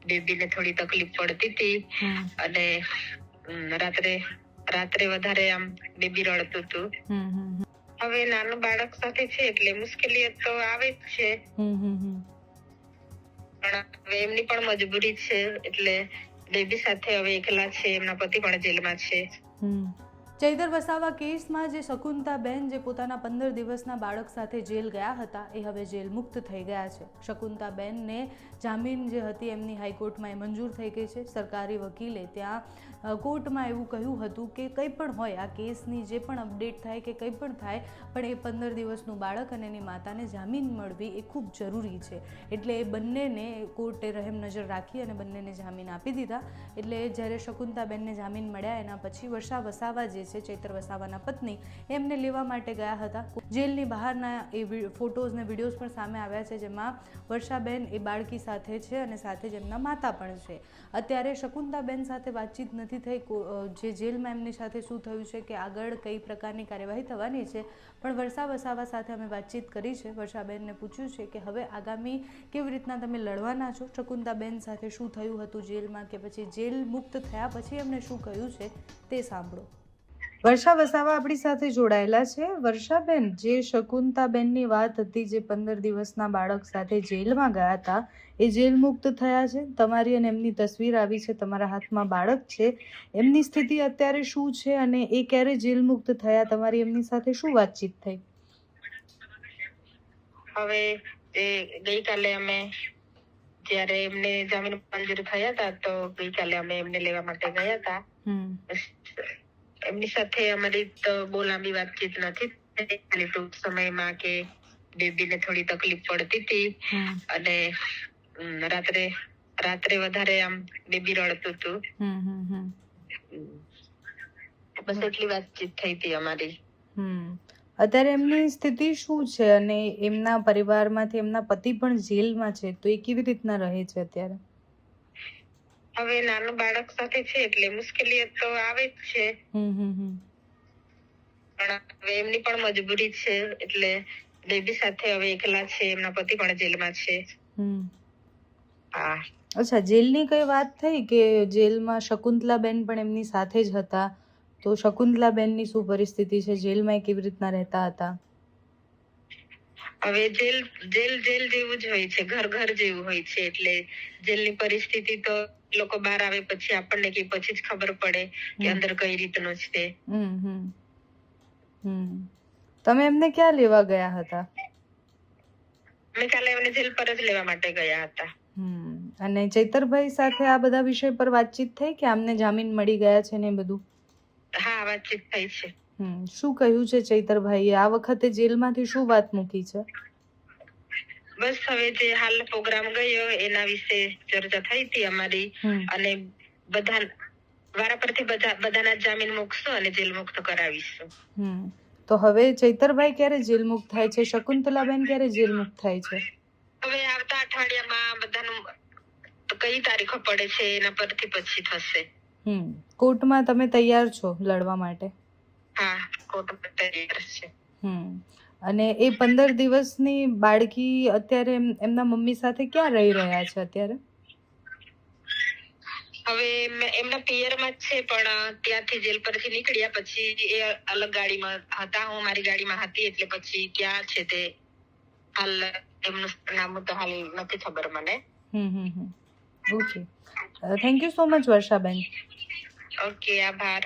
બેબીને થોડી તકલીફ પડતી હતી અને રાત્રે વધારે આમ બેબી રડતું હતું. હવે નાનું બાળક સાથે છે એટલે મુશ્કેલી તો આવે જ છે, પણ હવે એમની પણ મજબૂરી છે એટલે બેબી સાથે હવે એકલા છે. એમના પતિ પણ જેલમાં છે. ચૈતર વસાવા કેસમાં જે શકુંતાબેન જે પોતાના 15 દિવસના બાળક સાથે જેલ ગયા હતા એ હવે જેલ મુક્ત થઈ ગયા છે. શકુંતાબેનને જામીન જે હતી એમની હાઈકોર્ટમાં એ મંજૂર થઈ ગઈ છે. સરકારી વકીલે ત્યાં કોર્ટમાં એવું કહ્યું હતું કે કંઈ પણ હોય આ કેસની જે પણ અપડેટ થાય કે કંઈ પણ થાય પણ એ 15 દિવસનું બાળક અને એની માતાને જામીન મળવી એ ખૂબ જરૂરી છે. એટલે એ બંનેને કોર્ટે રહેમ નજર રાખી અને બંનેને જામીન આપી દીધા. એટલે જ્યારે શકુંતાબેનને જામીન મળ્યા એના પછી વર્ષા વસાવા જે છે ચૈતર વસાવાના પત્ની એમને લેવા માટે ગયા હતા. જેલની બહારના એ ફોટોઝ ને વિડીયોઝ પણ સામે આવ્યા છે જેમાં વર્ષાબેન એ બાળકી સાથે છે અને સાથે જ એમના માતા પણ છે. અત્યારે શકુંતાબેન સાથે વાતચીત નથી થઈ જે જેલમાં એમની સાથે શું થયું છે કે આગળ કઈ પ્રકારની કાર્યવાહી થવાની છે, પણ વર્ષા વસાવા સાથે અમે વાતચીત કરી છે. વર્ષાબેનને પૂછ્યું છે કે હવે આગામી કેવી રીતના તમે લડવાના છો, શકુંતાબેન સાથે શું થયું હતું જેલમાં કે પછી જેલ મુક્ત થયા પછી એમણે શું કહ્યું છે તે સાંભળો. વર્ષા વસાવા આપણી સાથે જોડાયેલા છે. વર્ષાબેન, જે શકુંતાબેનની વાત હતી જે 15 દિવસના બાળક સાથે જેલમાં ગયા હતા એ જેલ મુક્ત થયા છે. તમારી અને એમની તસવીર આવી છે, તમારા હાથમાં બાળક છે. એમની સ્થિતિ અત્યારે શું છે અને એ ક્યારે જેલ મુક્ત થયા, તમારી એમની સાથે શું વાતચીત થઈ? હવે ગઈકાલે અમે જ્યારે એમને જામીન મંજૂર થયા હતા તો ગઈકાલે અમે એમને લેવા માટે ગયા હતા. એમની સાથે અમારી તો બહુ લાંબી વાતચીત નથી થઈ, ખાલી ટૂંક સમયમાં કે બેબીને થોડી તકલીફ પડતી હતી અને રાત્રે વધારે આમ બેબી રડતું હતું. બસ એટલી વાતચીત થઈ હતી અમારી. અત્યારે એમની સ્થિતિ શું છે અને એમના પરિવારમાંથી એમના પતિ પણ જેલમાં છે, તો એ કેવી રીતના રહે છે અત્યારે? હવે નાનું બાળક સાથે છે એટલે મુશ્કેલી તો આવે જ છે, પણ હવે એમની પણ મજબૂરી છે એટલે બેબી સાથે હવે એકલા છે. એમના પતિ પણ જેલમાં છે. અચ્છા, જેલની કઈ વાત થઈ કે જેલમાં શકુંતલાબેન પણ એમની સાથે જ હતા, તો શકુંતલાબેનની શું પરિસ્થિતિ છે, જેલમાં કેવી રીતના રહેતા હતા? હવે જેલ જેવું જ હોય છે, ઘર જેવું હોય છે. એટલે જેલની પરિસ્થિતિ તો લોકો બહાર આવે પછી આપણને કે પછી જ ખબર પડે કે અંદર કઈ રીતનું છે. તમે એમને ક્યાં લેવા ગયા હતા? અમે કાલે એમને જેલ પર જ લેવા માટે ગયા હતા. અને ચૈતરભાઈ સાથે આ બધા વિષય પર વાતચીત થઈ કે આમને જામીન મળી ગયા છે ને બધું? હા, વાતચીત થઈ છે. શું કહ્યું છે ચૈતરભાઈએ? આ વખતે જેલમાંથી શું વાત મૂકી છે? બસ હવે જે હાલ પ્રોગ્રામ ગયો એના વિશે ચર્ચા થઈ હતી અમારી અને બધા વારા પરથી બધાના જામીન મૂકશું અને જેલ મુક્ત કરાવીશું. તો હવે ચૈતરભાઈ ક્યારે જેલ મુક્ત થાય છે? શકુંતલાબેન ક્યારે જેલ મુક્ત થાય છે? હવે આવતા અઠવાડિયામાં બધાનું કઈ તારીખો પડે છે એના પરથી પછી થશે. કોર્ટમાં તમે તૈયાર છો લડવા માટે? હા, કોર્ટમાં તૈયાર છે. અને એ 15 દિવસની બાળકી અત્યારે એમના મમ્મી સાથે ક્યાં રહી રહ્યા છે અત્યારે? હવે એમના પિયરમાં જ છે, પણ ત્યાંથી જેલ પરથી નીકળ્યા પછી એ અલગ ગાડીમાં હતા, હું મારી ગાડીમાં હતી, એટલે પછી ક્યાં છે તે હાલ એમનું નામ તો હાલ નથી ખબર મને. Okay, thank you so much Varshaben. Okay, આભાર.